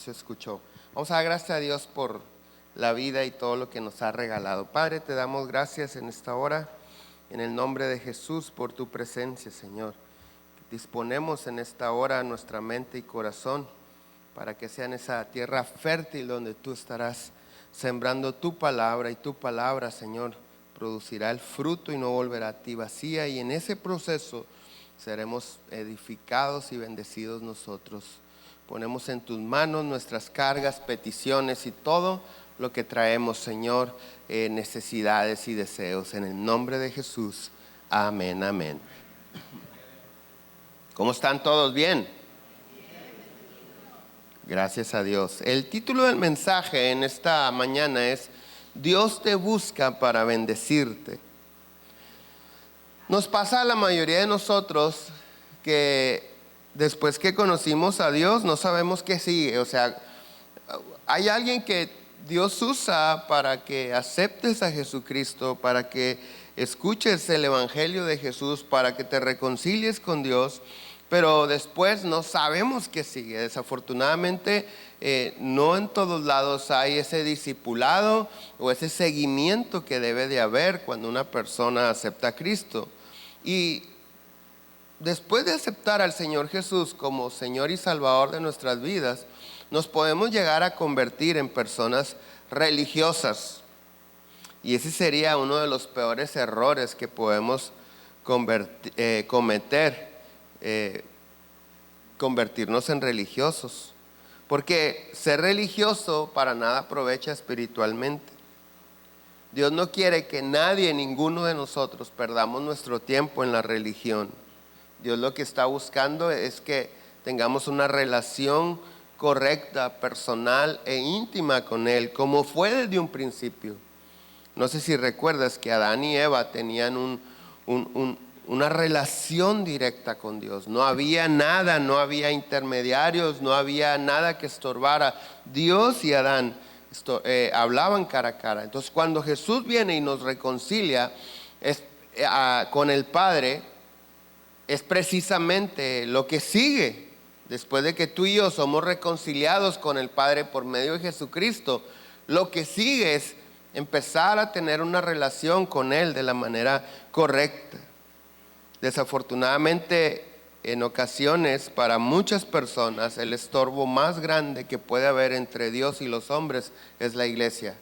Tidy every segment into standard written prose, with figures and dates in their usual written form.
Se escuchó. Vamos a dar gracias a Dios por la vida y todo lo que nos ha regalado. Padre, te damos gracias en esta hora, en el nombre de Jesús, por tu presencia, Señor. Disponemos en esta hora nuestra mente y corazón para que sea en esa tierra fértil donde tú estarás sembrando tu palabra, y tu palabra, Señor, producirá el fruto y no volverá a ti vacía, y en ese proceso seremos edificados y bendecidos nosotros. Ponemos en tus manos nuestras cargas, peticiones y todo lo que traemos, Señor, necesidades y deseos. En el nombre de Jesús. Amén, amén. ¿Cómo están todos? ¿Bien? Gracias a Dios. El título del mensaje en esta mañana es: Dios te busca para bendecirte. Nos pasa a la mayoría de nosotros que después que conocimos a Dios no sabemos qué sigue. O sea, hay alguien que Dios usa para que aceptes a Jesucristo, para que escuches el evangelio de Jesús, para que te reconcilies con Dios, pero después no sabemos qué sigue. Desafortunadamente no en todos lados hay ese discipulado o ese seguimiento que debe de haber cuando una persona acepta a Cristo. Y después de aceptar al Señor Jesús como Señor y Salvador de nuestras vidas, nos podemos llegar a convertir en personas religiosas. Y ese sería uno de los peores errores que podemos cometer, convertirnos en religiosos. Porque ser religioso para nada aprovecha espiritualmente. Dios no quiere que nadie, ninguno de nosotros, perdamos nuestro tiempo en la religión. Dios lo que está buscando es que tengamos una relación correcta, personal e íntima con Él, como fue desde un principio. No sé si recuerdas que Adán y Eva tenían una relación directa con Dios. No había nada, no había intermediarios, no había nada que estorbara. Dios y Adán hablaban cara a cara. Entonces, cuando Jesús viene y nos reconcilia con el Padre, es precisamente lo que sigue. Después de que tú y yo somos reconciliados con el Padre por medio de Jesucristo, lo que sigue es empezar a tener una relación con Él de la manera correcta. Desafortunadamente, en ocasiones, para muchas personas, el estorbo más grande que puede haber entre Dios y los hombres es la iglesia.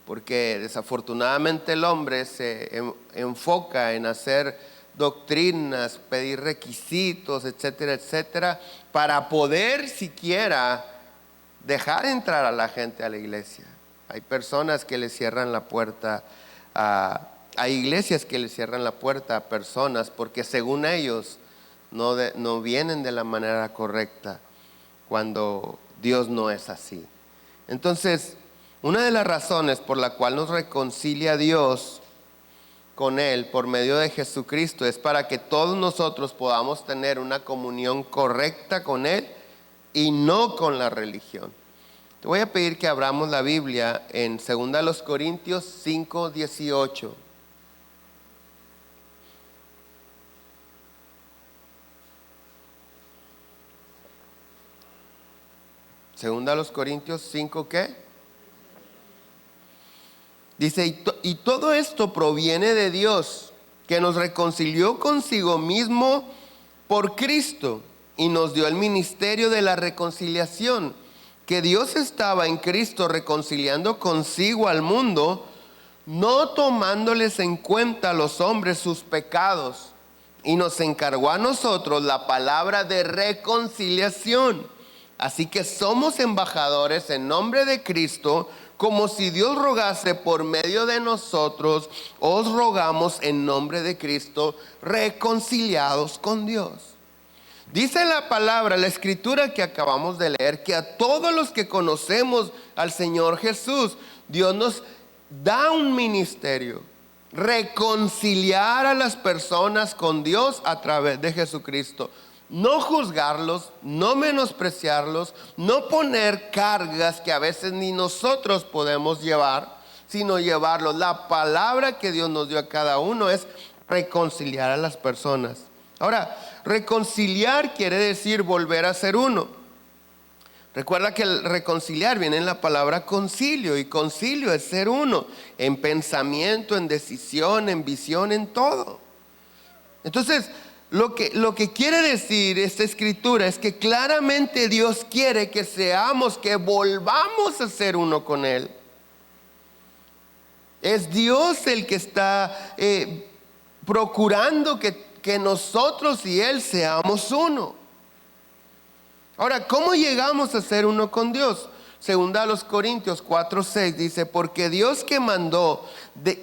Porque desafortunadamente el hombre se enfoca en hacer doctrinas, pedir requisitos, etcétera, etcétera, para poder siquiera dejar entrar a la gente a la iglesia. Hay personas que le cierran la puerta hay iglesias que le cierran la puerta a personas porque según ellos no vienen de la manera correcta, cuando Dios no es así. Entonces, una de las razones por la cual nos reconcilia Dios con Él por medio de Jesucristo es para que todos nosotros podamos tener una comunión correcta con Él y no con la religión. Te voy a pedir que abramos la Biblia en 2 Corintios 5:18. Segunda a los Corintios 5, ¿qué? Dice, y todo esto proviene de Dios, que nos reconcilió consigo mismo por Cristo y nos dio el ministerio de la reconciliación, que Dios estaba en Cristo reconciliando consigo al mundo, no tomándoles en cuenta a los hombres sus pecados, y nos encargó a nosotros la palabra de reconciliación. Así que somos embajadores en nombre de Cristo, como si Dios rogase por medio de nosotros. Os rogamos en nombre de Cristo, reconciliados con Dios. Dice la palabra, la escritura que acabamos de leer, que a todos los que conocemos al Señor Jesús, Dios nos da un ministerio: reconciliar a las personas con Dios a través de Jesucristo. No juzgarlos, no menospreciarlos, no poner cargas que a veces ni nosotros podemos llevar, sino llevarlos. La palabra que Dios nos dio a cada uno es reconciliar a las personas. Ahora, reconciliar quiere decir volver a ser uno. Recuerda que el reconciliar viene en la palabra concilio, y concilio es ser uno, en pensamiento, en decisión, en visión, en todo. Entonces, lo que quiere decir esta escritura es que claramente Dios quiere que seamos, que volvamos a ser uno con Él. Es Dios el que está procurando que nosotros y Él seamos uno. Ahora, ¿cómo llegamos a ser uno con Dios? Segunda a los Corintios 4:6 dice, porque Dios que mandó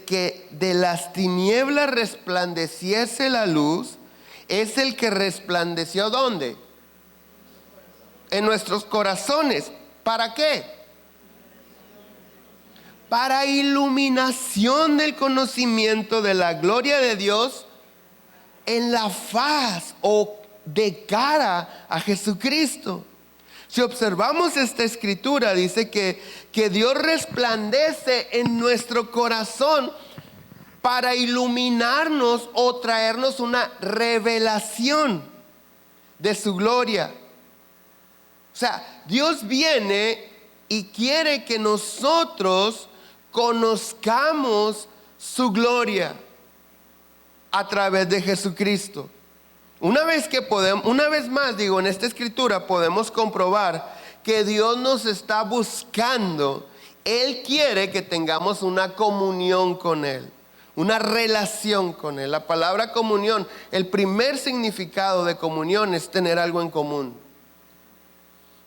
que de las tinieblas resplandeciese la luz, es el que resplandeció ¿dónde? En nuestros corazones. ¿Para qué? Para iluminación del conocimiento de la gloria de Dios en la faz o de cara a Jesucristo. Si observamos esta escritura, dice que Dios resplandece en nuestro corazón para iluminarnos o traernos una revelación de su gloria. O sea, Dios viene y quiere que nosotros conozcamos su gloria a través de Jesucristo. Una vez más digo, en esta escritura podemos comprobar que Dios nos está buscando. Él quiere que tengamos una comunión con Él, una relación con Él. La palabra comunión, el primer significado de comunión es tener algo en común.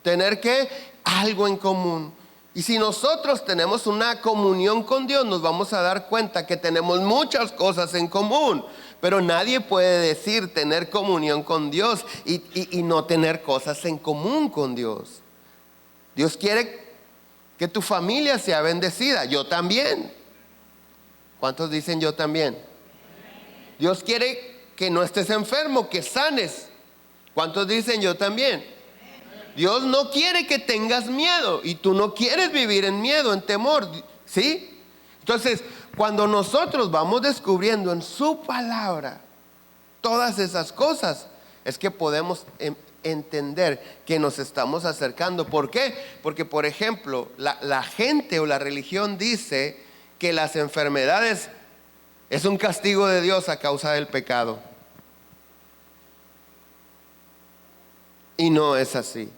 ¿Tener qué? Algo en común. Y si nosotros tenemos una comunión con Dios, nos vamos a dar cuenta que tenemos muchas cosas en común. Pero nadie puede decir tener comunión con Dios y no tener cosas en común con Dios. Dios quiere que tu familia sea bendecida. Yo también. ¿Cuántos dicen yo también? Dios quiere que no estés enfermo, que sanes. ¿Cuántos dicen yo también? Dios no quiere que tengas miedo y tú no quieres vivir en miedo, en temor, ¿sí? Entonces, cuando nosotros vamos descubriendo en su palabra todas esas cosas, es que podemos entender que nos estamos acercando. ¿Por qué? Porque, por ejemplo, la gente o la religión dice que las enfermedades es un castigo de Dios a causa del pecado. Y no es así.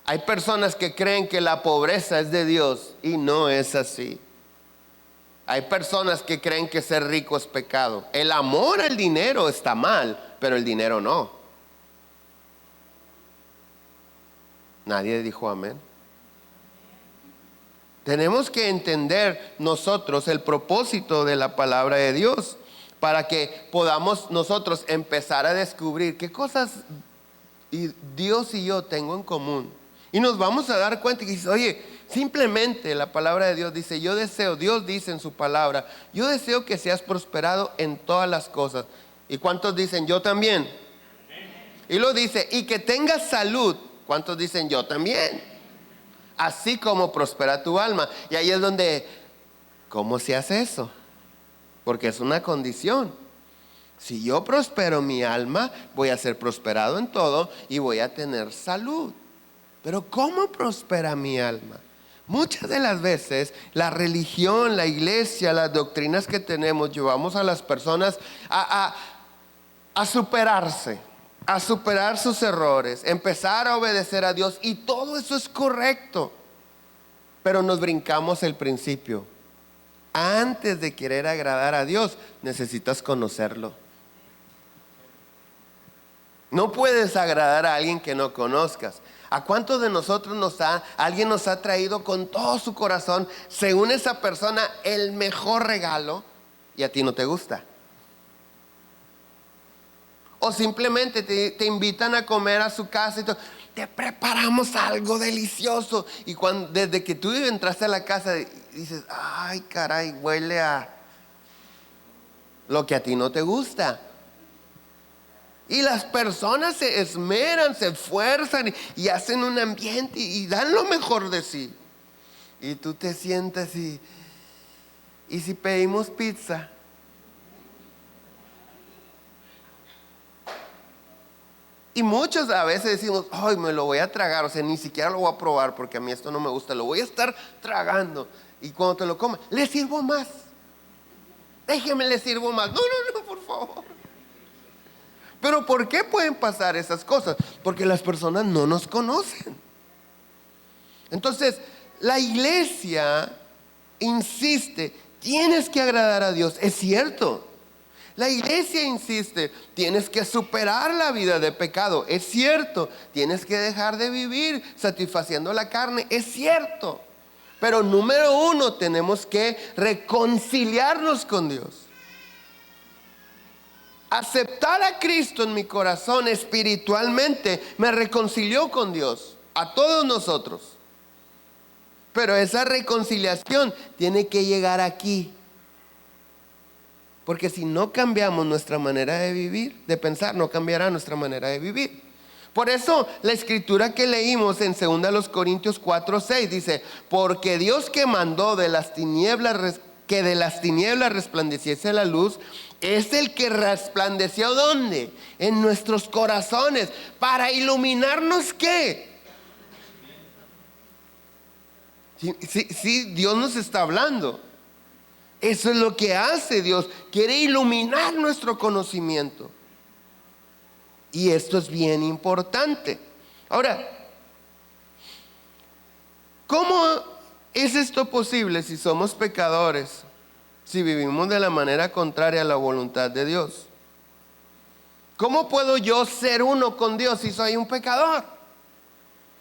Hay personas que creen que la pobreza es de Dios y no es así. Hay personas que creen que ser rico es pecado. El amor al dinero está mal, pero el dinero no. Nadie dijo amén. Tenemos que entender nosotros el propósito de la palabra de Dios para que podamos nosotros empezar a descubrir qué cosas Dios y yo tengo en común. Y nos vamos a dar cuenta que dice, oye, simplemente la palabra de Dios dice, Dios dice en su palabra, yo deseo que seas prosperado en todas las cosas. ¿Y cuántos dicen yo también? Y lo dice, y que tengas salud. ¿Cuántos dicen yo también? Así como prospera tu alma. Y ahí es donde, ¿cómo se hace eso? Porque es una condición. Si yo prospero mi alma, voy a ser prosperado en todo y voy a tener salud. Pero ¿cómo prospera mi alma? Muchas de las veces la religión, la iglesia, las doctrinas que tenemos, llevamos a las personas a superarse, a superar sus errores, empezar a obedecer a Dios, y todo eso es correcto. Pero nos brincamos el principio. Antes de querer agradar a Dios, necesitas conocerlo. No puedes agradar a alguien que no conozcas. ¿A cuántos de nosotros alguien nos ha traído con todo su corazón, según esa persona, el mejor regalo y a ti no te gusta? O simplemente te invitan a comer a su casa y te preparamos algo delicioso. Y desde que tú entraste a la casa dices, ay caray, huele a lo que a ti no te gusta. Y las personas se esmeran, se esfuerzan y hacen un ambiente y dan lo mejor de sí. Y tú te sientas y si pedimos pizza. Y muchos a veces decimos, ay, me lo voy a tragar, o sea, ni siquiera lo voy a probar porque a mí esto no me gusta, lo voy a estar tragando. Y cuando te lo comas, le sirvo más. Déjeme, le sirvo más. No, no, no, por favor. Pero ¿por qué pueden pasar esas cosas? Porque las personas no nos conocen. Entonces, la iglesia insiste, tienes que agradar a Dios. Es cierto. La iglesia insiste, tienes que superar la vida de pecado. Es cierto. Tienes que dejar de vivir satisfaciendo la carne. Es cierto. Pero número uno, tenemos que reconciliarnos con Dios. Aceptar a Cristo en mi corazón espiritualmente me reconcilió con Dios, a todos nosotros. Pero esa reconciliación tiene que llegar aquí. Porque si no cambiamos nuestra manera de vivir, de pensar, no cambiará nuestra manera de vivir. Por eso la escritura que leímos en 2 Corintios 4:6 dice, porque Dios que mandó de las tinieblas, que de las tinieblas resplandeciese la luz, es el que resplandeció ¿dónde? En nuestros corazones, para iluminarnos ¿qué? Sí, Dios nos está hablando. Eso es lo que hace Dios. Quiere iluminar nuestro conocimiento. Y esto es bien importante. Ahora, ¿cómo es esto posible si somos pecadores? Si vivimos de la manera contraria a la voluntad de Dios. ¿Cómo puedo yo ser uno con Dios si soy un pecador?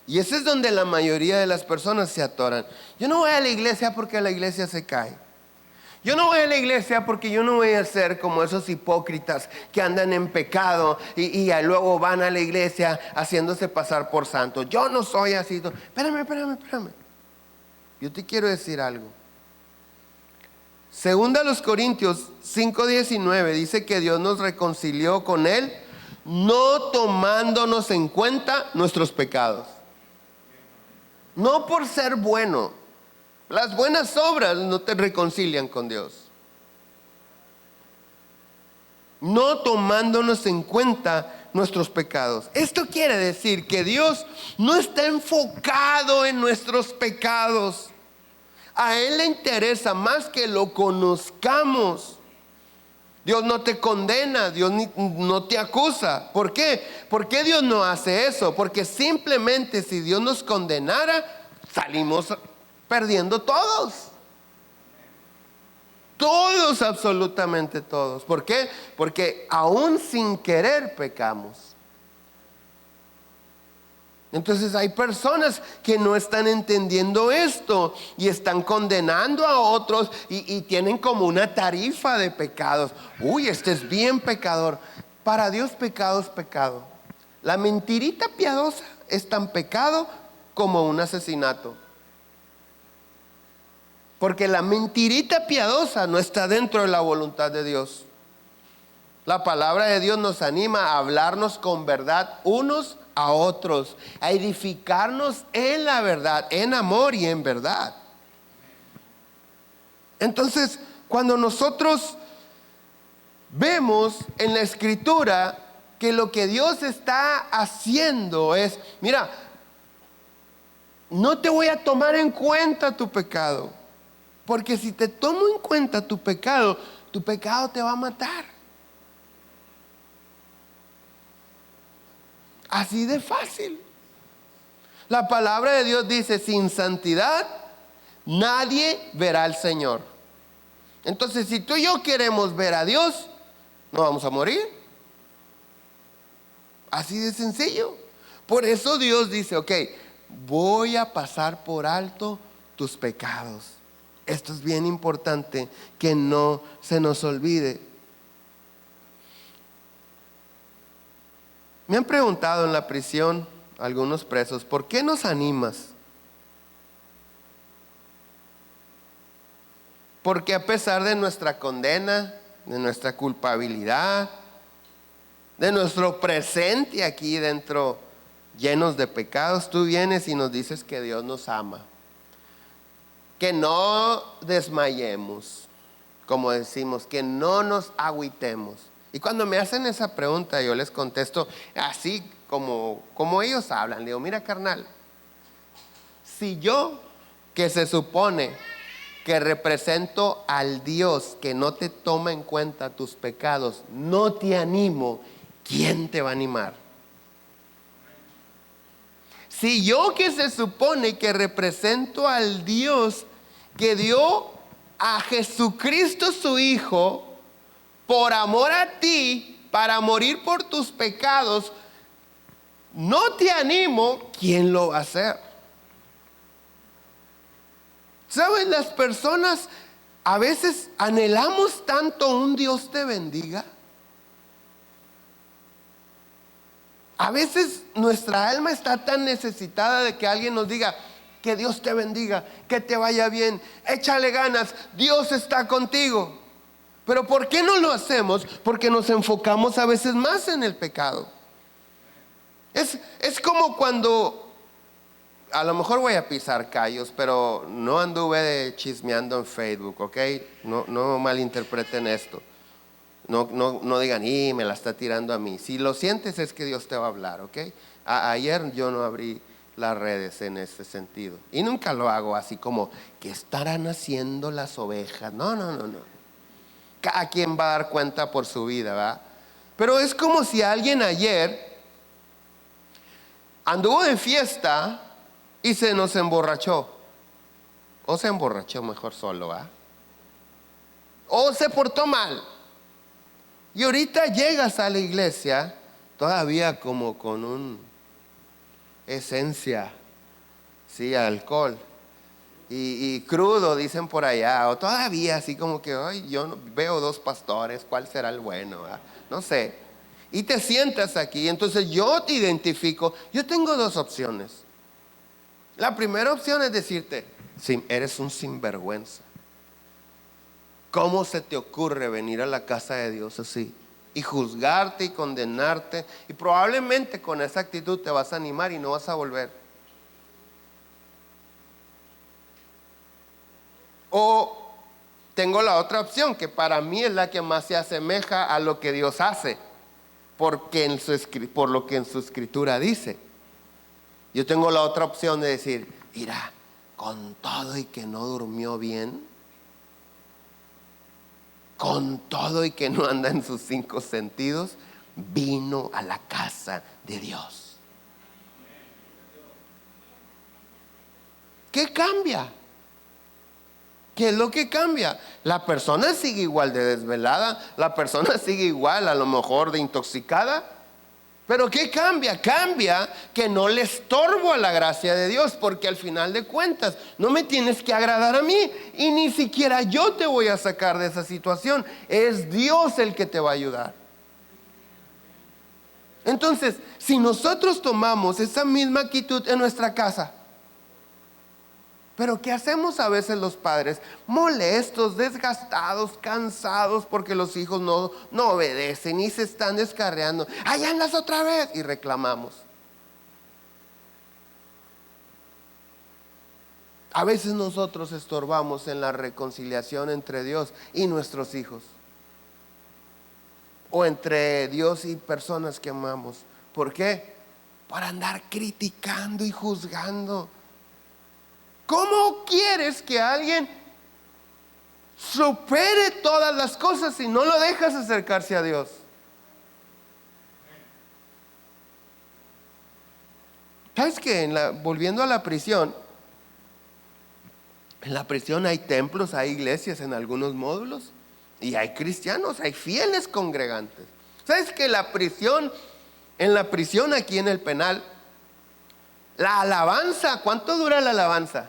Y ese es donde la mayoría de las personas se atoran. Yo no voy a la iglesia porque la iglesia se cae. Yo no voy a la iglesia porque yo no voy a ser como esos hipócritas que andan en pecado y luego van a la iglesia haciéndose pasar por santos. Yo no soy así. Espérame. Yo te quiero decir algo. 2 Corintios 5:19 dice que Dios nos reconcilió con Él, no tomándonos en cuenta nuestros pecados. No por ser bueno. Las buenas obras no te reconcilian con Dios. No tomándonos en cuenta nuestros pecados. Esto quiere decir que Dios no está enfocado en nuestros pecados. A Él le interesa más que lo conozcamos. Dios no te condena, Dios no te acusa. ¿Por qué? ¿Por qué Dios no hace eso? Porque simplemente si Dios nos condenara, salimos perdiendo todos. Todos, absolutamente todos. ¿Por qué? Porque aún sin querer pecamos. Entonces hay personas que no están entendiendo esto y están condenando a otros y tienen como una tarifa de pecados. Uy, este es bien pecador. Para Dios pecado es pecado. La mentirita piadosa es tan pecado como un asesinato. Porque la mentirita piadosa no está dentro de la voluntad de Dios. La palabra de Dios nos anima a hablarnos con verdad unos a otros, a edificarnos en la verdad, en amor y en verdad. Entonces, cuando nosotros vemos en la escritura que lo que Dios está haciendo es, mira, no te voy a tomar en cuenta tu pecado, porque si te tomo en cuenta tu pecado te va a matar. Así de fácil. La palabra de Dios dice, sin santidad nadie verá al Señor. Entonces, si tú y yo queremos ver a Dios, no vamos a morir. Así de sencillo. Por eso Dios dice, ok, voy a pasar por alto tus pecados. Esto es bien importante que no se nos olvide. Me han preguntado en la prisión algunos presos, ¿por qué nos animas? Porque a pesar de nuestra condena, de nuestra culpabilidad, de nuestro presente aquí dentro llenos de pecados, tú vienes y nos dices que Dios nos ama, que no desmayemos, como decimos, que no nos agüitemos. Y cuando me hacen esa pregunta yo les contesto así como ellos hablan. Le digo, mira, carnal, si yo, que se supone que represento al Dios que no te toma en cuenta tus pecados, no te animo, ¿quién te va a animar? Si yo, que se supone que represento al Dios que dio a Jesucristo su Hijo por amor a ti, para morir por tus pecados, no te animo, ¿quién lo va a hacer? ¿Sabes? Las personas a veces anhelamos tanto un Dios te bendiga. A veces nuestra alma está tan necesitada de que alguien nos diga, que Dios te bendiga, que te vaya bien, échale ganas, Dios está contigo. Pero ¿por qué no lo hacemos? Porque nos enfocamos a veces más en el pecado. Es como cuando, a lo mejor voy a pisar callos, pero no anduve chismeando en Facebook, ¿ok? No malinterpreten esto. No digan, me la está tirando a mí. Si lo sientes es que Dios te va a hablar, ¿ok? Ayer yo no abrí las redes en ese sentido. Y nunca lo hago así como, ¿qué estarán haciendo las ovejas? No. Cada quien va a dar cuenta por su vida, ¿verdad? Pero es como si alguien ayer anduvo de fiesta y se nos emborrachó. O se emborrachó mejor solo, ¿verdad? O se portó mal. Y ahorita llegas a la iglesia todavía como con un esencia, sí, alcohol y crudo, dicen por allá, o todavía así como que, ay, yo veo dos pastores, ¿cuál será el bueno? No sé. Y te sientas aquí, entonces yo te identifico. Yo tengo dos opciones. La primera opción es decirte, sí, eres un sinvergüenza. ¿Cómo se te ocurre venir a la casa de Dios así? Y juzgarte y condenarte. Y probablemente con esa actitud te vas a animar y no vas a volver. O tengo la otra opción, que para mí es la que más se asemeja a lo que Dios hace, por lo que en su escritura dice. Yo tengo la otra opción de decir, mira, con todo y que no durmió bien, con todo y que no anda en sus 5 sentidos, vino a la casa de Dios. ¿Qué cambia? ¿Qué es lo que cambia? La persona sigue igual de desvelada, la persona sigue igual a lo mejor de intoxicada, pero ¿qué cambia? Cambia que no le estorbo a la gracia de Dios, porque al final de cuentas no me tienes que agradar a mí y ni siquiera yo te voy a sacar de esa situación. Es Dios el que te va a ayudar. Entonces, si nosotros tomamos esa misma actitud en nuestra casa, pero ¿qué hacemos a veces los padres? Molestos, desgastados, cansados porque los hijos no obedecen y se están descarriando. ¡Ahí andas otra vez! Y reclamamos. A veces nosotros estorbamos en la reconciliación entre Dios y nuestros hijos. O entre Dios y personas que amamos. ¿Por qué? Por andar criticando y juzgando. ¿Cómo quieres que alguien supere todas las cosas si no lo dejas acercarse a Dios? ¿Sabes qué? Volviendo a la prisión, en la prisión hay templos, hay iglesias en algunos módulos y hay cristianos, hay fieles congregantes. ¿Sabes que en la prisión aquí en el penal, la alabanza, ¿cuánto dura la alabanza?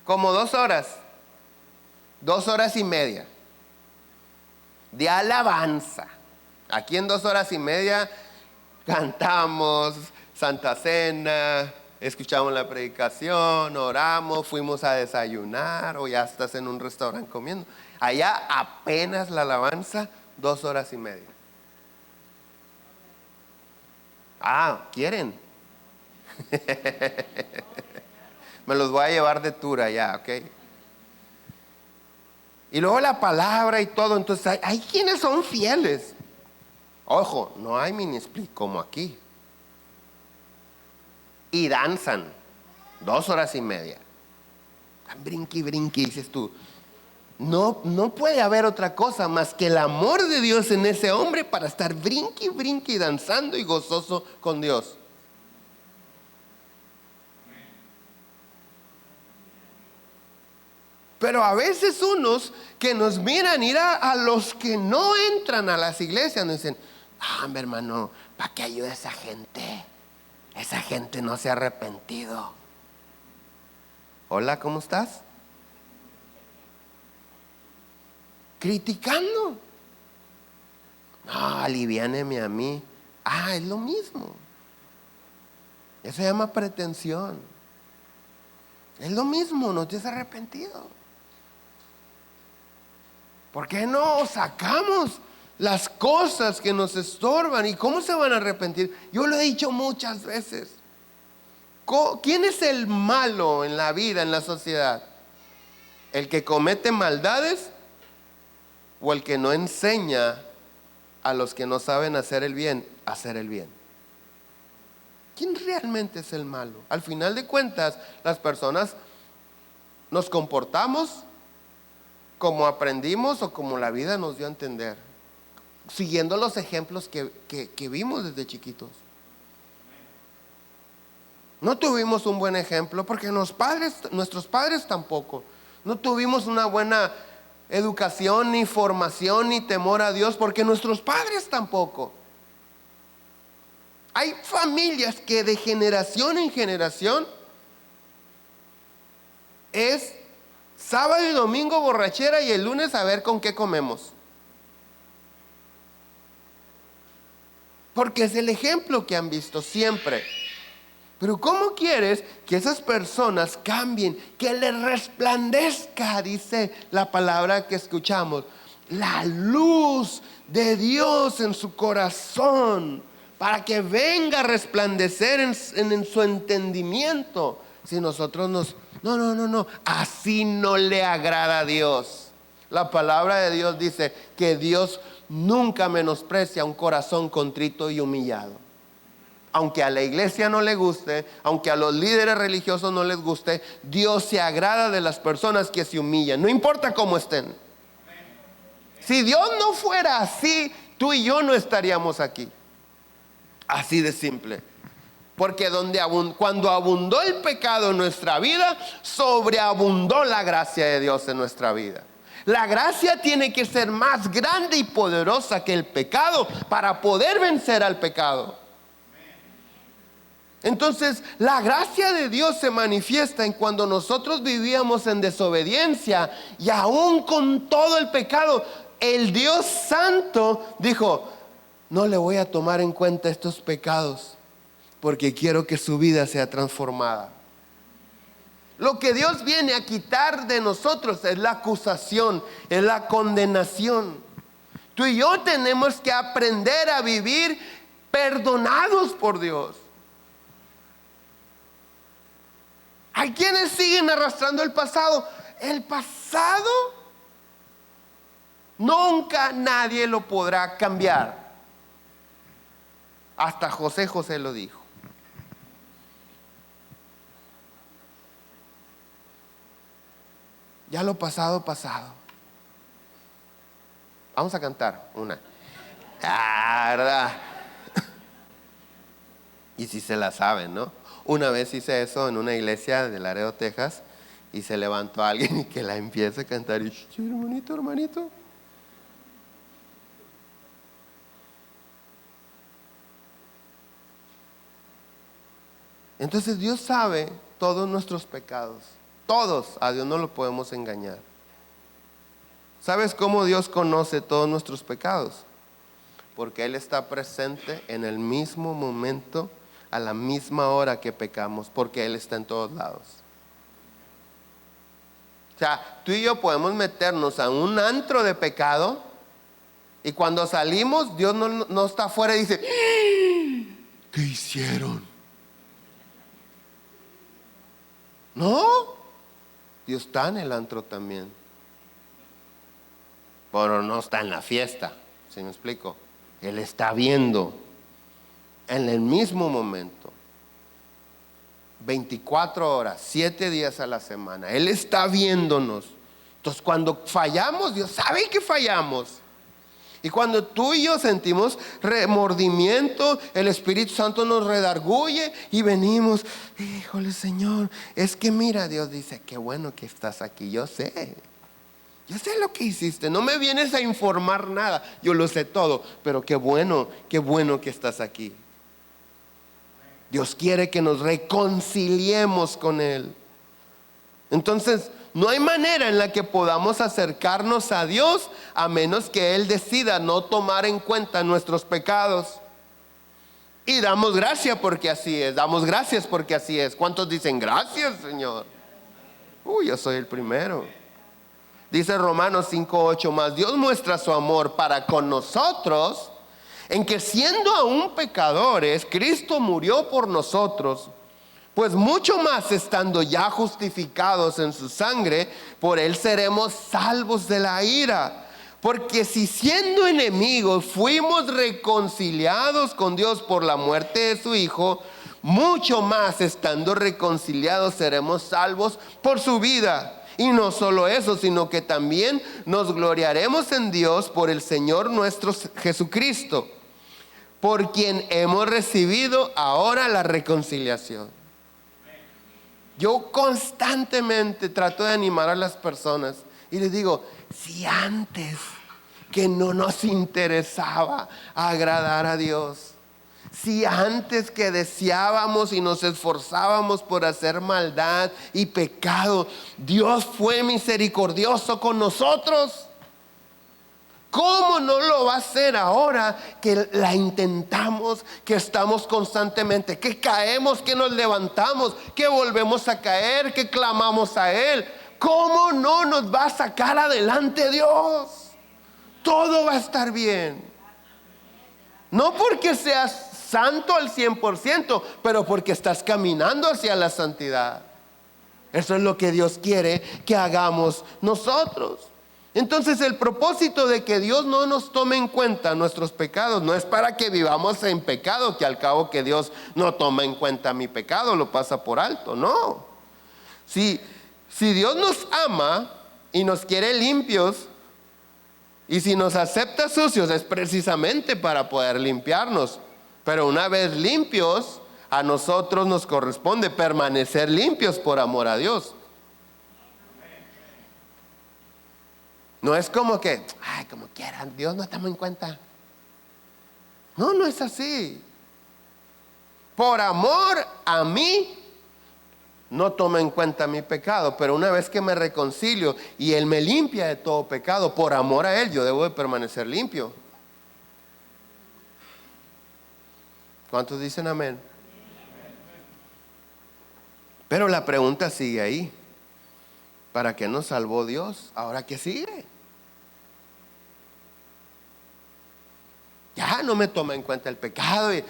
Como 2 horas, 2 horas y media de alabanza. Aquí en 2 horas y media cantamos Santa Cena, escuchamos la predicación, oramos, fuimos a desayunar o ya estás en un restaurante comiendo. Allá apenas la alabanza, 2 horas y media. ¿Quieren? Me los voy a llevar de tour allá, ¿ok? Y luego la palabra y todo. Entonces hay quienes son fieles. Ojo, no hay mini split como aquí. y danzan 2 horas y media. Están brinqui, brinqui, dices tú. No puede haber otra cosa más que el amor de Dios en ese hombre para estar brinqui, brinqui, danzando y gozoso con Dios. Pero a veces unos que nos miran ir a los que no entran a las iglesias nos dicen: mi hermano, ¿para qué ayuda a esa gente? Esa gente no se ha arrepentido. Hola, ¿cómo estás? Criticando. No, aliviáneme a mí. Es lo mismo. Eso se llama pretensión. Es lo mismo, no te has arrepentido. ¿Por qué no sacamos las cosas que nos estorban? ¿Y cómo se van a arrepentir? Yo lo he dicho muchas veces. ¿Quién es el malo en la vida, en la sociedad? ¿El que comete maldades o el que no enseña a los que no saben hacer el bien, hacer el bien? ¿Quién realmente es el malo? Al final de cuentas, las personas nos comportamos como aprendimos o como la vida nos dio a entender, siguiendo los ejemplos que vimos desde chiquitos. No tuvimos un buen ejemplo porque nuestros padres tampoco. No tuvimos una buena educación, ni formación, ni temor a Dios, porque nuestros padres tampoco. Hay familias que de generación en generación es sábado y domingo borrachera y el lunes a ver con qué comemos. Porque es el ejemplo que han visto siempre. Pero ¿cómo quieres que esas personas cambien? Que les resplandezca, dice la palabra que escuchamos, la luz de Dios en su corazón, para que venga a resplandecer en su entendimiento. Si nosotros no, así no le agrada a Dios. La palabra de Dios dice que Dios nunca menosprecia un corazón contrito y humillado. Aunque a la iglesia no le guste, aunque a los líderes religiosos no les guste, Dios se agrada de las personas que se humillan, no importa cómo estén. Si Dios no fuera así, tú y yo no estaríamos aquí. Así de simple. Porque cuando abundó el pecado en nuestra vida, sobreabundó la gracia de Dios en nuestra vida. La gracia tiene que ser más grande y poderosa que el pecado para poder vencer al pecado. Entonces, la gracia de Dios se manifiesta en cuando nosotros vivíamos en desobediencia y aún con todo el pecado, el Dios Santo dijo: no le voy a tomar en cuenta estos pecados porque quiero que su vida sea transformada. Lo que Dios viene a quitar de nosotros es la acusación, es la condenación. Tú y yo tenemos que aprender a vivir perdonados por Dios. Hay quienes siguen arrastrando el pasado. El pasado nunca nadie lo podrá cambiar. Hasta José lo dijo. Ya lo pasado, pasado. Vamos a cantar una. ¿Verdad? Y si se la saben, ¿no? Una vez hice eso en una iglesia de Laredo, Texas, y se levantó alguien y que la empiece a cantar. Y hermanito. Entonces Dios sabe todos nuestros pecados. Todos, a Dios no lo podemos engañar. ¿Sabes cómo Dios conoce todos nuestros pecados? Porque Él está presente en el mismo momento, a la misma hora que pecamos, porque Él está en todos lados. O sea, tú y yo podemos meternos a un antro de pecado y cuando salimos, Dios no está afuera y dice: ¿qué hicieron? No, Dios está en el antro también, pero no está en la fiesta. ¿Sí me explico? Él está viendo en el mismo momento. 24 horas, 7 días a la semana. Él está viéndonos. Entonces cuando fallamos, Dios sabe que fallamos. Y cuando tú y yo sentimos remordimiento, el Espíritu Santo nos redarguye y venimos, híjole Señor, es que mira, Dios dice, qué bueno que estás aquí, yo sé lo que hiciste, no me vienes a informar nada, yo lo sé todo, pero qué bueno que estás aquí. Dios quiere que nos reconciliemos con Él. Entonces, no hay manera en la que podamos acercarnos a Dios a menos que Él decida no tomar en cuenta nuestros pecados. Y damos gracias porque así es. Damos gracias porque así es. ¿Cuántos dicen gracias, Señor? Yo soy el primero. Dice Romanos 5:8 más. Dios muestra su amor para con nosotros en que siendo aún pecadores, Cristo murió por nosotros. Pues mucho más estando ya justificados en su sangre, por Él seremos salvos de la ira. Porque si siendo enemigos fuimos reconciliados con Dios por la muerte de su Hijo, mucho más estando reconciliados seremos salvos por su vida. Y no solo eso, sino que también nos gloriaremos en Dios por el Señor nuestro Jesucristo, por quien hemos recibido ahora la reconciliación. Yo constantemente trato de animar a las personas y les digo, si antes que no nos interesaba agradar a Dios, si antes que deseábamos y nos esforzábamos por hacer maldad y pecado, Dios fue misericordioso con nosotros, ¿cómo no lo va a hacer ahora que la intentamos, que estamos constantemente, que caemos, que nos levantamos, que volvemos a caer, que clamamos a Él? ¿Cómo no nos va a sacar adelante Dios? Todo va a estar bien. No porque seas santo al 100%, pero porque estás caminando hacia la santidad. Eso es lo que Dios quiere que hagamos nosotros. Entonces el propósito de que Dios no nos tome en cuenta nuestros pecados no es para que vivamos en pecado, que al cabo que Dios no toma en cuenta mi pecado, lo pasa por alto, no. Si Dios nos ama y nos quiere limpios, y si nos acepta sucios, es precisamente para poder limpiarnos. Pero una vez limpios, a nosotros nos corresponde permanecer limpios por amor a Dios. No es como que, como quieran, Dios no toma en cuenta. No, no es así. Por amor a mí, no toma en cuenta mi pecado. Pero una vez que me reconcilio y Él me limpia de todo pecado, por amor a Él, yo debo de permanecer limpio. ¿Cuántos dicen amén? Pero la pregunta sigue ahí. ¿Para qué nos salvó Dios? ¿Ahora qué sigue? Ya no me toma en cuenta el pecado y,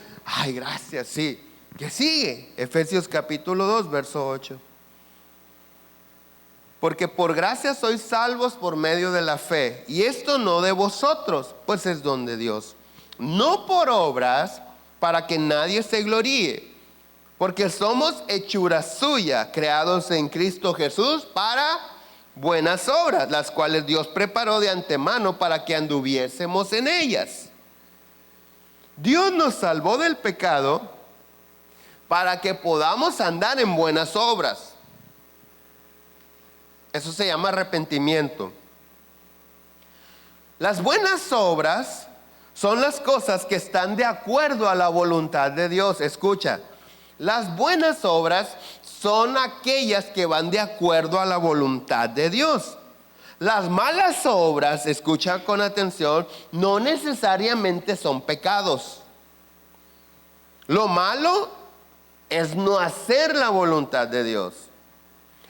gracias, sí. ¿Qué sigue? Efesios capítulo 2, verso 8. Porque por gracia sois salvos por medio de la fe, y esto no de vosotros, pues es don de Dios. No por obras, para que nadie se gloríe, porque somos hechura suya, creados en Cristo Jesús para buenas obras, las cuales Dios preparó de antemano para que anduviésemos en ellas. Dios nos salvó del pecado para que podamos andar en buenas obras. Eso se llama arrepentimiento. Las buenas obras son las cosas que están de acuerdo a la voluntad de Dios. Escucha, las buenas obras son aquellas que van de acuerdo a la voluntad de Dios. Las malas obras, escucha con atención, no necesariamente son pecados. Lo malo es no hacer la voluntad de Dios.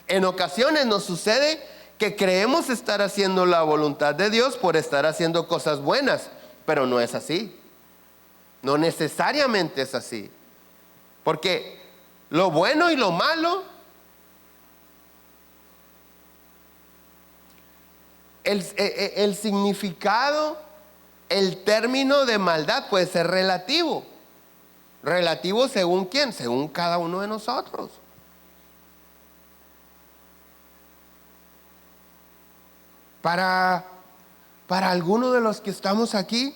En ocasiones nos sucede que creemos estar haciendo la voluntad de Dios por estar haciendo cosas buenas, pero no es así. No necesariamente es así. Porque lo bueno y lo malo, el significado, el término de maldad puede ser relativo. ¿Relativo según quién? Según cada uno de nosotros. Para alguno de los que estamos aquí,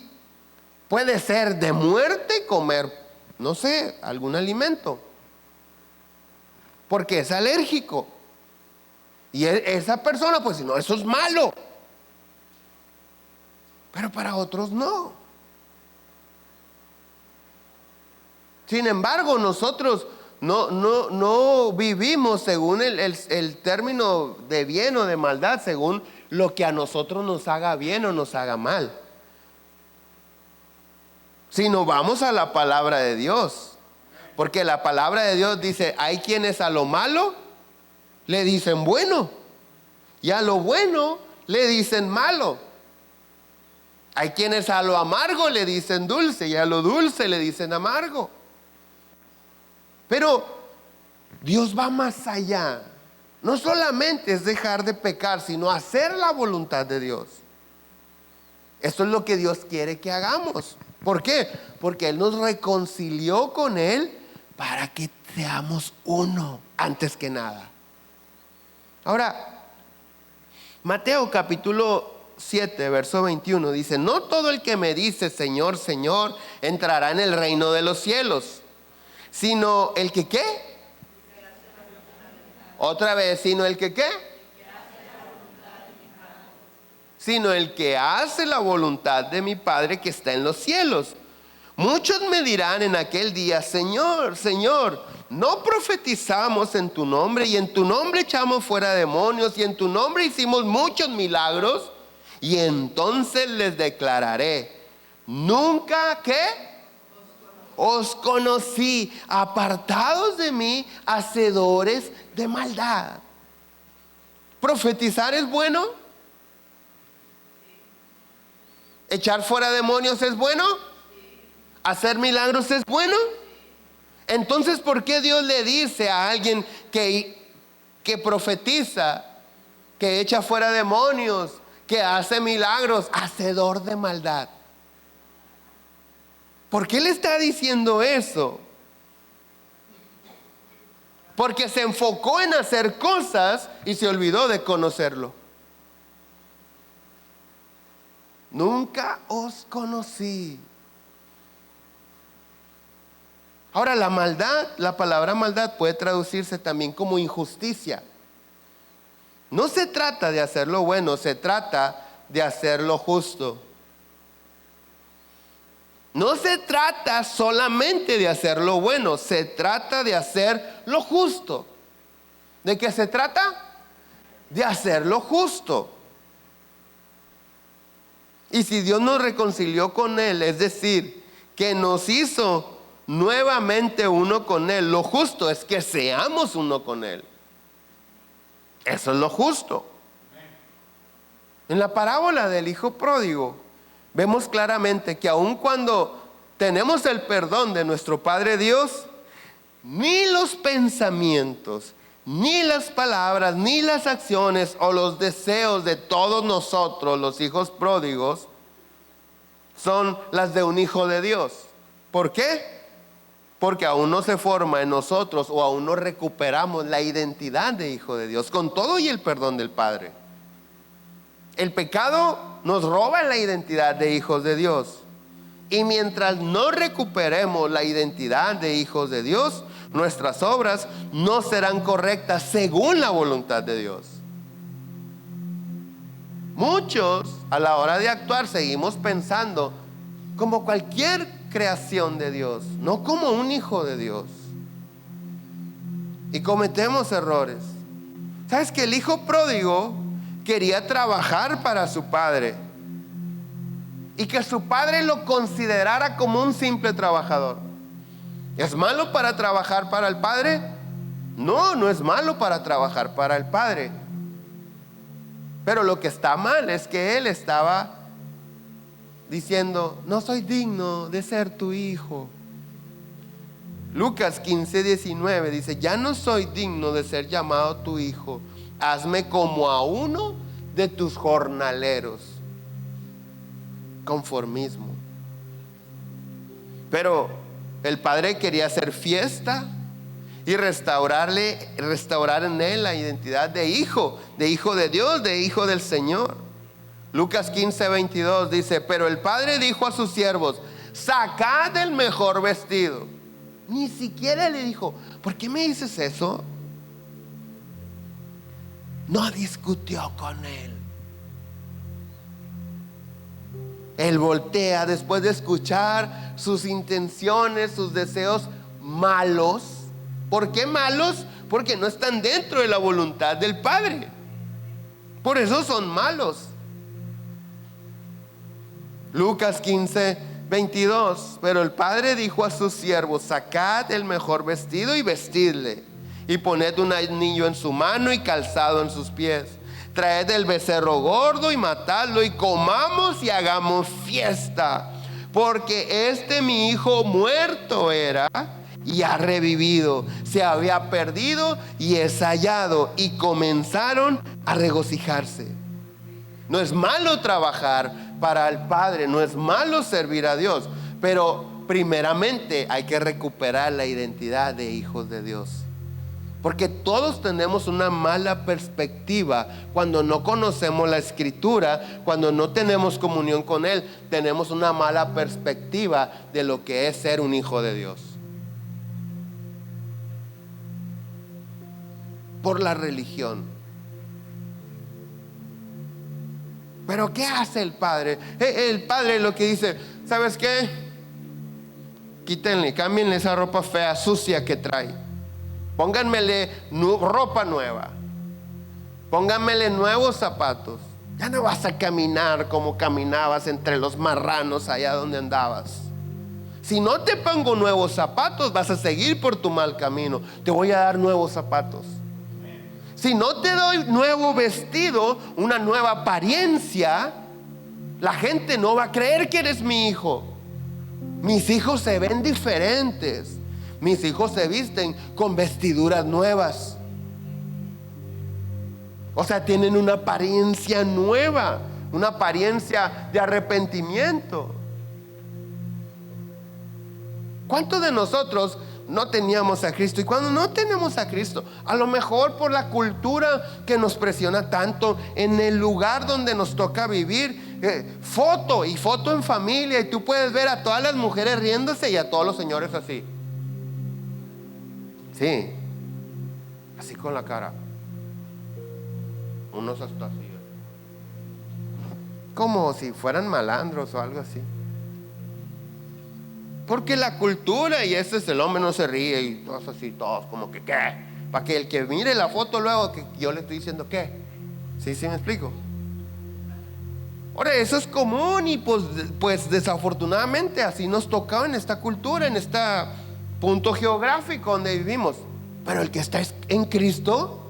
puede ser de muerte comer, no sé, algún alimento, porque es alérgico. Y esa persona, pues, no, eso es malo. Pero para otros no. Sin embargo, nosotros no vivimos según el término de bien o de maldad, según lo que a nosotros nos haga bien o nos haga mal. Sino vamos a la palabra de Dios. Porque la palabra de Dios dice, hay quienes a lo malo le dicen bueno, y a lo bueno le dicen malo. Hay quienes a lo amargo le dicen dulce, y a lo dulce le dicen amargo. Pero Dios va más allá. No solamente es dejar de pecar, sino hacer la voluntad de Dios. Esto es lo que Dios quiere que hagamos. ¿Por qué? Porque Él nos reconcilió con Él para que seamos uno antes que nada. Ahora, Mateo capítulo 7, verso 21 dice, no todo el que me dice Señor, Señor, entrará en el reino de los cielos, sino el que ¿qué? Otra vez, sino el que ¿qué? Sino el que hace la voluntad de mi Padre que está en los cielos. Muchos me dirán en aquel día, Señor, Señor, ¿no profetizamos en tu nombre y en tu nombre echamos fuera demonios y en tu nombre hicimos muchos milagros? Y entonces les declararé, nunca ¿qué? Os conocí, apartados de mí, hacedores de maldad. ¿Profetizar es bueno? ¿Echar fuera demonios es bueno? ¿Hacer milagros es bueno? Entonces, ¿por qué Dios le dice a alguien que profetiza, que echa fuera demonios, que hace milagros, hacedor de maldad? ¿Por qué le está diciendo eso? Porque se enfocó en hacer cosas y se olvidó de conocerlo. Nunca os conocí. Ahora, la maldad, la palabra maldad puede traducirse también como injusticia. No se trata de hacer lo bueno, se trata de hacer lo justo. No se trata solamente de hacer lo bueno, se trata de hacer lo justo. ¿De qué se trata? De hacer lo justo. Y si Dios nos reconcilió con Él, es decir, que nos hizo nuevamente uno con Él, lo justo es que seamos uno con Él. Eso es lo justo. En la parábola del hijo pródigo, vemos claramente que aun cuando tenemos el perdón de nuestro Padre Dios, ni los pensamientos, ni las palabras, ni las acciones o los deseos de todos nosotros, los hijos pródigos, son las de un hijo de Dios. ¿Por qué? Porque aún no se forma en nosotros o aún no recuperamos la identidad de hijo de Dios, con todo y el perdón del Padre. El pecado nos roba la identidad de hijos de Dios. Y mientras no recuperemos la identidad de hijos de Dios, nuestras obras no serán correctas según la voluntad de Dios. Muchos a la hora de actuar seguimos pensando como cualquier creación de Dios, no como un hijo de Dios. Y cometemos errores. ¿Sabes que el hijo pródigo quería trabajar para su padre y que su padre lo considerara como un simple trabajador? ¿Es malo para trabajar para el padre? No, no es malo para trabajar para el padre. Pero lo que está mal es que él estaba diciendo, no soy digno de ser tu hijo. Lucas 15:19 dice, ya no soy digno de ser llamado tu hijo, hazme como a uno de tus jornaleros. Conformismo. Pero el padre quería hacer fiesta y restaurar en él la identidad de hijo de Dios, de hijo del Señor. Lucas 15:22 dice: pero el padre dijo a sus siervos: sacad el mejor vestido. Ni siquiera le dijo: ¿por qué me dices eso? No discutió con él. Él voltea después de escuchar sus intenciones, sus deseos malos. ¿Por qué malos? Porque no están dentro de la voluntad del Padre. Por eso son malos. Lucas 15:22. Pero el padre dijo a sus siervos: sacad el mejor vestido y vestidle, y poned un anillo en su mano y calzado en sus pies. Traed el becerro gordo y matadlo, y comamos y hagamos fiesta, porque mi hijo muerto era y ha revivido, se había perdido y es hallado. Y comenzaron a regocijarse. No es malo trabajar para el Padre, no es malo servir a Dios, pero primeramente hay que recuperar la identidad de hijos de Dios. Porque todos tenemos una mala perspectiva cuando no conocemos la Escritura, cuando no tenemos comunión con Él. Tenemos una mala perspectiva de lo que es ser un hijo de Dios. Por la religión. Pero ¿qué hace el Padre? El Padre lo que dice: ¿sabes qué? Quítenle, cámbienle esa ropa fea, sucia que trae. Pónganmele ropa nueva. Pónganmele nuevos zapatos. Ya no vas a caminar como caminabas entre los marranos allá donde andabas. Si no te pongo nuevos zapatos, vas a seguir por tu mal camino. Te voy a dar nuevos zapatos. Si no te doy nuevo vestido, una nueva apariencia, la gente no va a creer que eres mi hijo. Mis hijos se ven diferentes. Mis hijos se visten con vestiduras nuevas. O sea, tienen una apariencia nueva, una apariencia de arrepentimiento. ¿Cuántos de nosotros no teníamos a Cristo? Y cuando no tenemos a Cristo, a lo mejor por la cultura que nos presiona tanto, en el lugar donde nos toca vivir, foto en familia, y tú puedes ver a todas las mujeres riéndose y a todos los señores así. Sí, así con la cara. Unos hasta así, como si fueran malandros o algo así. Porque la cultura, y ese es el hombre, no se ríe y todos así, todos como que ¿qué? Para que el que mire la foto luego, que yo le estoy diciendo ¿qué? ¿Sí me explico? Ahora, eso es común y pues desafortunadamente así nos tocaba en esta cultura, en este punto geográfico donde vivimos. Pero el que está en Cristo,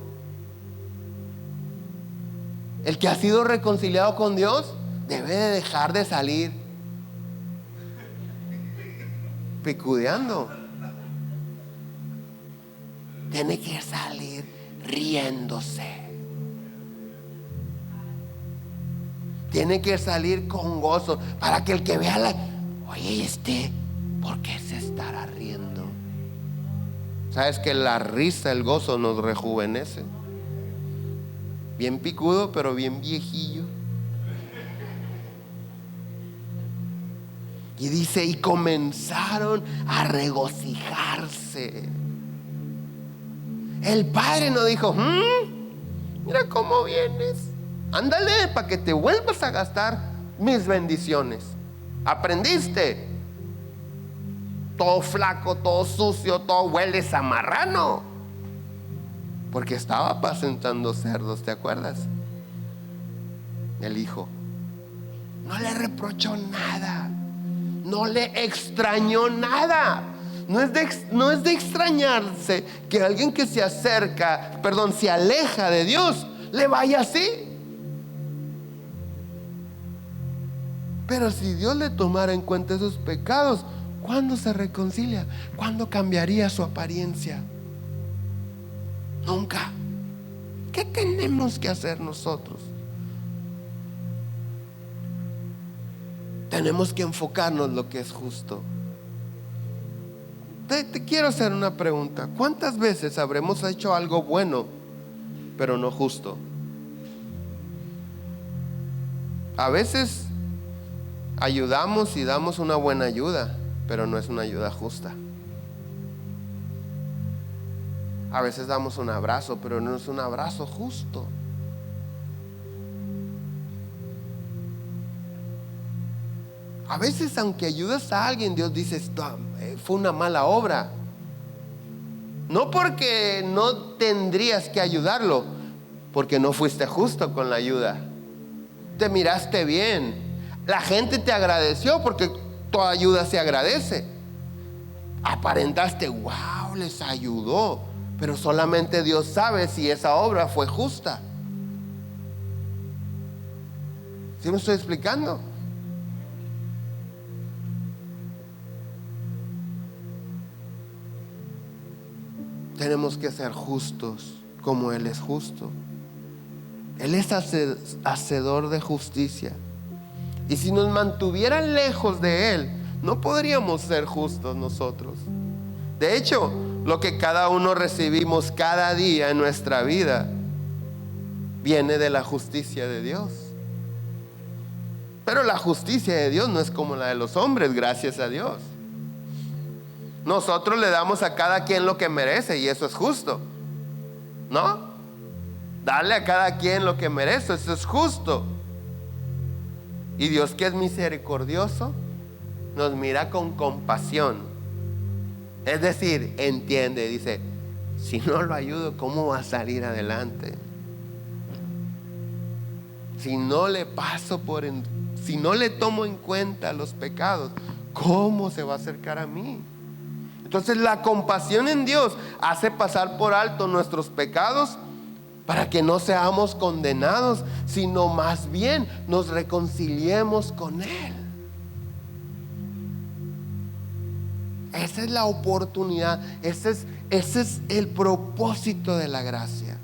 el que ha sido reconciliado con Dios, debe de dejar de salir picudeando. Tiene que salir riéndose. Tiene que salir con gozo, para que el que vea oye, ¿por qué se estará riendo? Sabes que la risa, el gozo nos rejuvenece. Bien picudo, pero bien viejillo. Y dice: y comenzaron a regocijarse. El padre no dijo: mira cómo vienes, ándale para que te vuelvas a gastar mis bendiciones. ¿Aprendiste? Todo flaco, todo sucio, todo hueles a marrano. Porque estaba apacentando cerdos, ¿te acuerdas? El hijo no le reprochó nada, no le extrañó nada. No es de extrañarse que alguien que se aleja de Dios, le vaya así. Pero si Dios le tomara en cuenta esos pecados, ¿cuándo se reconcilia? ¿Cuándo cambiaría su apariencia? Nunca. ¿Qué tenemos que hacer nosotros? Tenemos que enfocarnos en lo que es justo. Te quiero hacer una pregunta. ¿Cuántas veces habremos hecho algo bueno, pero no justo? A veces ayudamos y damos una buena ayuda, pero no es una ayuda justa. A veces damos un abrazo, pero no es un abrazo justo. A veces, aunque ayudas a alguien, Dios dice, esto fue una mala obra. No porque no tendrías que ayudarlo, porque no fuiste justo con la ayuda. Te miraste bien. La gente te agradeció porque tu ayuda se agradece. Aparentaste, wow, les ayudó. Pero solamente Dios sabe si esa obra fue justa. ¿Sí me estoy explicando? Tenemos que ser justos como Él es justo. Él es hacedor de justicia. Y si nos mantuvieran lejos de Él, no podríamos ser justos nosotros. De hecho, lo que cada uno recibimos cada día en nuestra vida viene de la justicia de Dios. Pero la justicia de Dios no es como la de los hombres, gracias a Dios. Nosotros le damos a cada quien lo que merece y eso es justo, ¿no? Darle a cada quien lo que merece, eso es justo. Y Dios, que es misericordioso, nos mira con compasión. Es decir, entiende, dice, si no lo ayudo, ¿cómo va a salir adelante? Si no le paso si no le tomo en cuenta los pecados, ¿cómo se va a acercar a mí? Entonces la compasión en Dios hace pasar por alto nuestros pecados para que no seamos condenados, sino más bien nos reconciliemos con Él. Esa es la oportunidad, ese es el propósito de la gracia.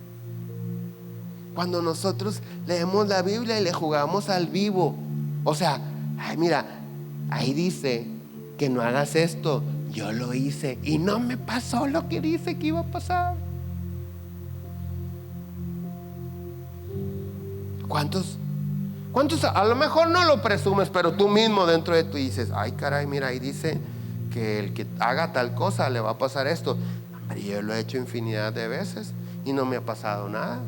Cuando nosotros leemos la Biblia y le jugamos al vivo, o sea, ay, mira, ahí dice que no hagas esto, yo lo hice y no me pasó lo que dice que iba a pasar. ¿Cuántos a lo mejor no lo presumes, pero tú mismo dentro de tú dices, ay caray, mira, ahí dice que el que haga tal cosa le va a pasar esto? Yo lo he hecho infinidad de veces y no me ha pasado nada.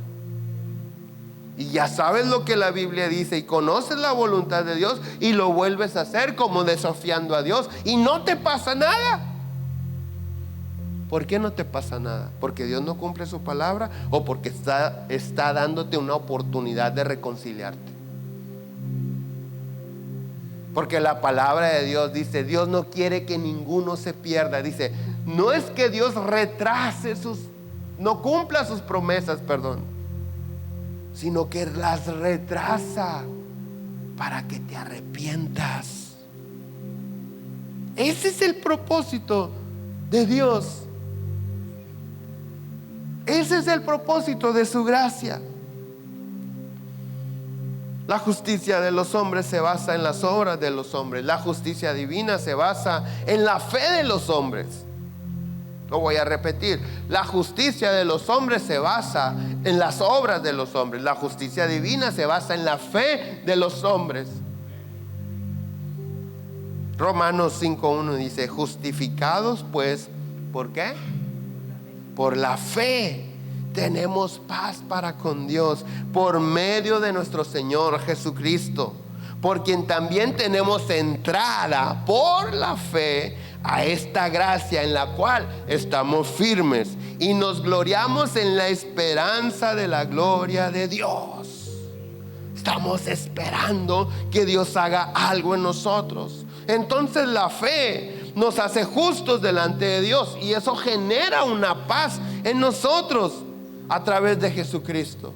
Y ya sabes lo que la Biblia dice y conoces la voluntad de Dios y lo vuelves a hacer como desafiando a Dios y no te pasa nada. ¿Por qué no te pasa nada? ¿Porque Dios no cumple su palabra o porque está dándote una oportunidad de reconciliarte? Porque la palabra de Dios dice, Dios no quiere que ninguno se pierda. Dice, no es que Dios no cumpla sus promesas, sino que las retrasa para que te arrepientas. Ese es el propósito de Dios. Ese es el propósito de su gracia. La justicia de los hombres se basa en las obras de los hombres. La justicia divina se basa en la fe de los hombres. Lo voy a repetir. La justicia de los hombres se basa en las obras de los hombres. La justicia divina se basa en la fe de los hombres. Romanos 5:1 dice, justificados pues, ¿por qué? Por la fe tenemos paz para con Dios por medio de nuestro Señor Jesucristo, por quien también tenemos entrada por la fe a esta gracia en la cual estamos firmes y nos gloriamos en la esperanza de la gloria de Dios. Estamos esperando que Dios haga algo en nosotros. Entonces la fe nos hace justos delante de Dios y eso genera una paz en nosotros a través de Jesucristo.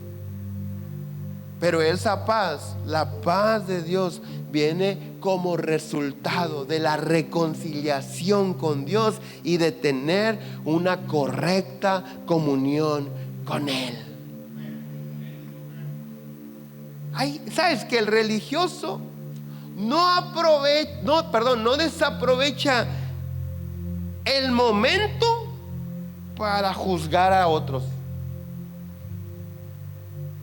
Pero esa paz, la paz de Dios, viene como resultado de la reconciliación con Dios y de tener una correcta comunión con Él. ¿Sabes que el religioso no desaprovecha el momento para juzgar a otros?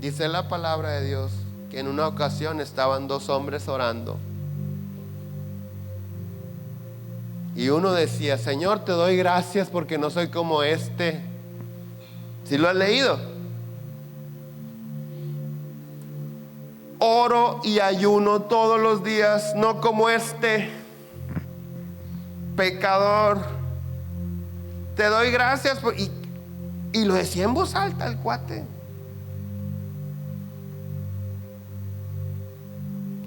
Dice la palabra de Dios que en una ocasión estaban dos hombres orando. Y uno decía: Señor, te doy gracias porque no soy como este. ¿Sí lo has leído? Oro y ayuno todos los días, no como este pecador. Te doy gracias y lo decía en voz alta el cuate.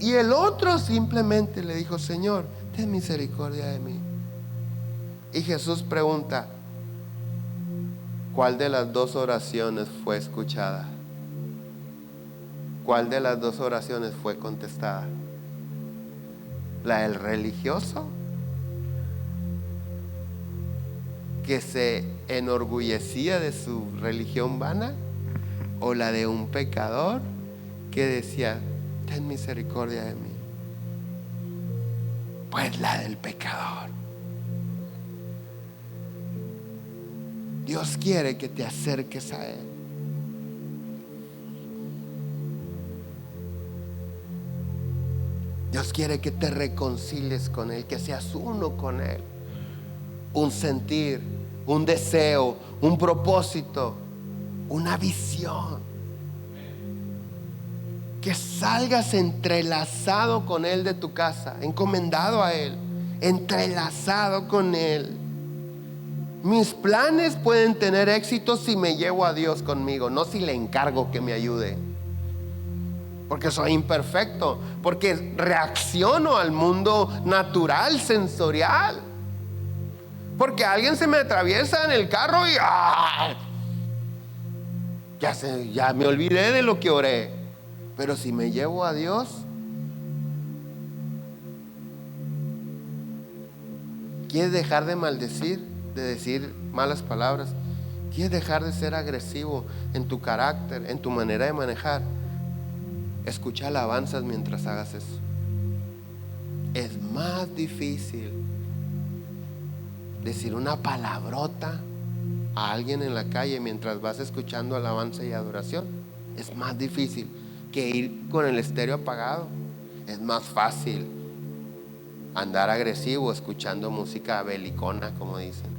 Y el otro simplemente le dijo: Señor, ten misericordia de mí. Y Jesús pregunta: ¿cuál de las dos oraciones fue escuchada? ¿Cuál de las dos oraciones fue contestada? ¿La del religioso, que se enorgullecía de su religión vana, o la de un pecador que decía: ten misericordia de mí? Pues la del pecador. Dios quiere que te acerques a Él. Dios quiere que te reconcilies con Él, que seas uno con Él. Un sentir, un deseo, un propósito, una visión. Que salgas entrelazado con Él de tu casa, encomendado a Él, entrelazado con Él. Mis planes pueden tener éxito si me llevo a Dios conmigo, no si le encargo que me ayude. Porque soy imperfecto, porque reacciono al mundo natural, sensorial. Porque alguien se me atraviesa en el carro y ya me olvidé de lo que oré. Pero si me llevo a Dios, ¿quieres dejar de maldecir, de decir malas palabras? ¿Quieres dejar de ser agresivo en tu carácter, en tu manera de manejar? Escucha alabanzas mientras hagas eso. Es más difícil decir una palabrota a alguien en la calle mientras vas escuchando alabanza y adoración. Es más difícil que ir con el estéreo apagado. Es más fácil andar agresivo escuchando música belicona, como dicen.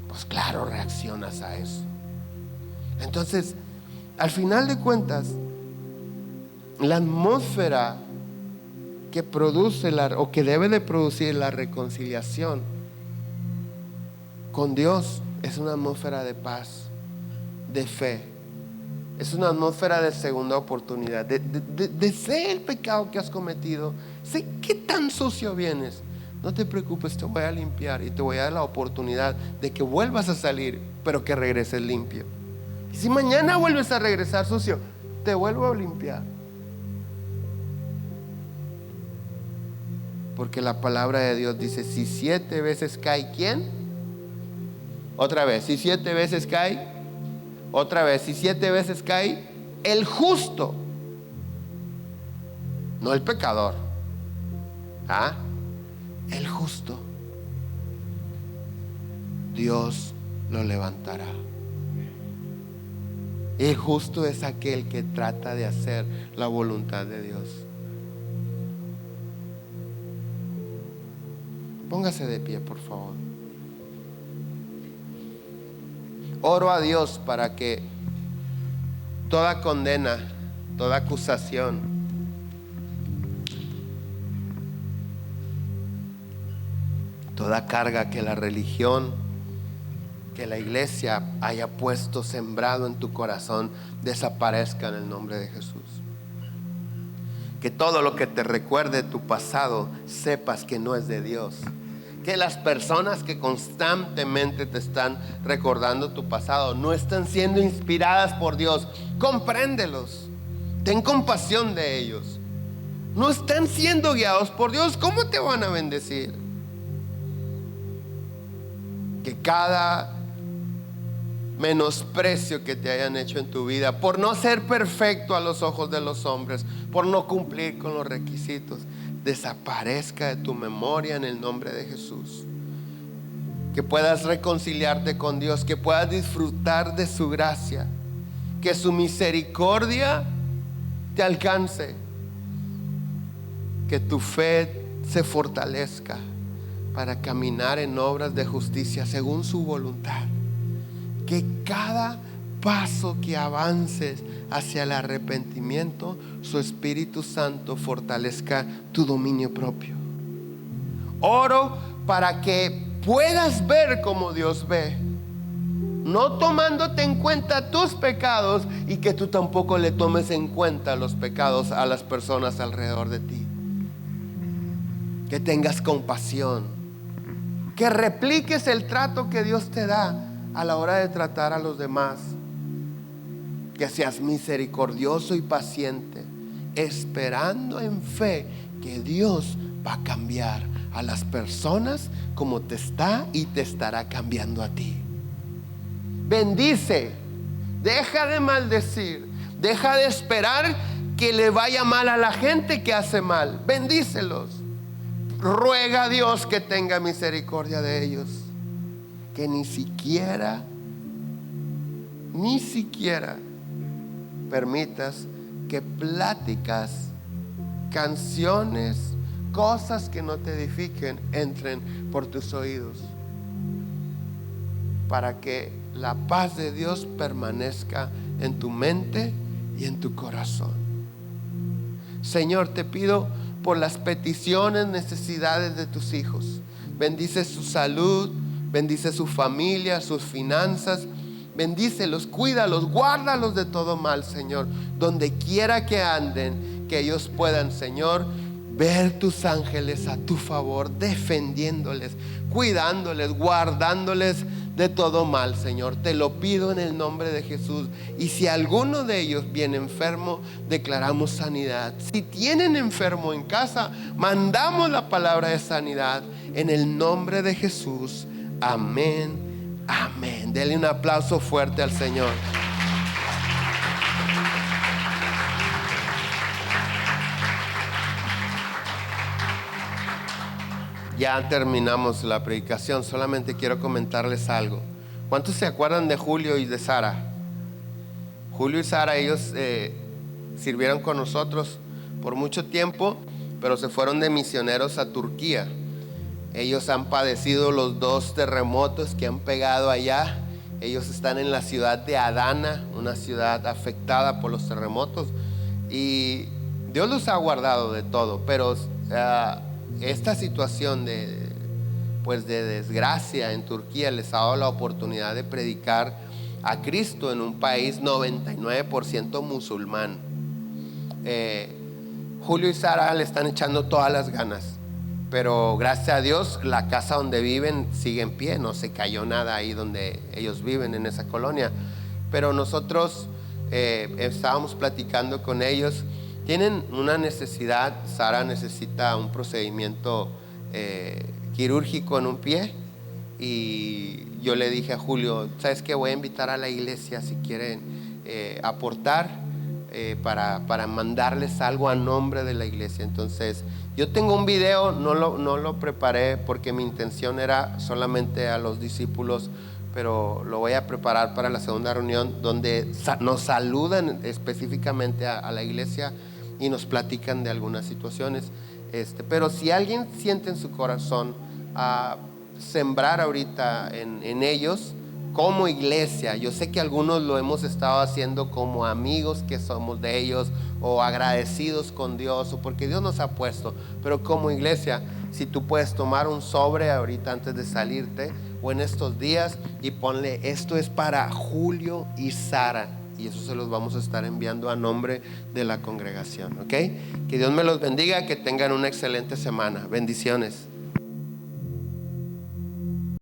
Pues claro, reaccionas a eso. Entonces, al final de cuentas, la atmósfera que produce o que debe de producir la reconciliación con Dios es una atmósfera de paz, de fe. Es una atmósfera de segunda oportunidad, de sé el pecado que has cometido, sé qué tan sucio vienes. No te preocupes, te voy a limpiar y te voy a dar la oportunidad de que vuelvas a salir, pero que regreses limpio. Y si mañana vuelves a regresar sucio, te vuelvo a limpiar. Porque la palabra de Dios dice: si 7 veces cae, ¿quién? Otra vez, si 7 veces cae, otra vez, si 7 veces cae el justo, no el pecador, el justo, Dios lo levantará. El justo es aquel que trata de hacer la voluntad de Dios. Póngase de pie, por favor. Oro a Dios para que toda condena, toda acusación, toda carga que la religión, que la iglesia haya puesto, sembrado en tu corazón, desaparezca en el nombre de Jesús. Que todo lo que te recuerde tu pasado, sepas que no es de Dios. Que las personas que constantemente te están recordando tu pasado no están siendo inspiradas por Dios. Compréndelos. Ten compasión de ellos. No están siendo guiados por Dios. ¿Cómo te van a bendecir? Que cada menosprecio que te hayan hecho en tu vida por no ser perfecto a los ojos de los hombres, por no cumplir con los requisitos, desaparezca de tu memoria en el nombre de Jesús. Que puedas reconciliarte con Dios, que puedas disfrutar de su gracia, que su misericordia te alcance. Que tu fe se fortalezca para caminar en obras de justicia según su voluntad. Que cada paso que avances hacia el arrepentimiento, su Espíritu Santo fortalezca tu dominio propio. Oro para que puedas ver como Dios ve, no tomándote en cuenta tus pecados, y que tú tampoco le tomes en cuenta los pecados a las personas alrededor de ti. Que tengas compasión, que repliques el trato que Dios te da a la hora de tratar a los demás. Que seas misericordioso y paciente, esperando en fe que Dios va a cambiar a las personas como te está y te estará cambiando a ti. Bendice, deja de maldecir, deja de esperar que le vaya mal a la gente que hace mal. Bendícelos. Ruega a Dios que tenga misericordia de ellos. Que ni siquiera permitas que pláticas, canciones, cosas que no te edifiquen entren por tus oídos, para que la paz de Dios permanezca en tu mente y en tu corazón. Señor, te pido por las peticiones, necesidades de tus hijos. Bendice su salud, bendice su familia, sus finanzas. Bendícelos, cuídalos, guárdalos de todo mal, Señor. Donde quiera que anden, que ellos puedan, Señor, ver tus ángeles a tu favor, defendiéndoles, cuidándoles, guardándoles de todo mal, Señor. Te lo pido en el nombre de Jesús. Y si alguno de ellos viene enfermo, declaramos sanidad. Si tienen enfermo en casa, mandamos la palabra de sanidad en el nombre de Jesús. Amén. Amén. Denle un aplauso fuerte al Señor. Ya terminamos la predicación. Solamente quiero comentarles algo. ¿Cuántos se acuerdan de Julio y de Sara? Julio y Sara, ellos sirvieron con nosotros por mucho tiempo, pero se fueron de misioneros a Turquía. Ellos han padecido los 2 terremotos que han pegado allá. Ellos están en la ciudad de Adana, una ciudad afectada por los terremotos, y Dios los ha guardado de todo. Pero esta situación de desgracia en Turquía les ha dado la oportunidad de predicar a Cristo en un país 99% musulmán. Julio y Sara le están echando todas las ganas, pero gracias a Dios la casa donde viven sigue en pie, no se cayó nada ahí donde ellos viven, en esa colonia. Pero nosotros estábamos platicando con ellos. Tienen una necesidad. Sara necesita un procedimiento quirúrgico en un pie, y yo le dije a Julio, ¿sabes qué? Voy a invitar a la iglesia si quieren aportar para mandarles algo a nombre de la iglesia. Entonces yo tengo un video, no lo preparé porque mi intención era solamente a los discípulos, pero lo voy a preparar para la segunda reunión, donde nos saludan específicamente a la iglesia y nos platican de algunas situaciones. Pero si alguien siente en su corazón a sembrar ahorita en ellos como iglesia, yo sé que algunos lo hemos estado haciendo como amigos que somos de ellos, o agradecidos con Dios, o porque Dios nos ha puesto, pero como iglesia, si tú puedes tomar un sobre ahorita antes de salirte o en estos días y ponle, esto es para Julio y Sara, y eso se los vamos a estar enviando a nombre de la congregación, ¿ok? Que Dios me los bendiga, que tengan una excelente semana. Bendiciones.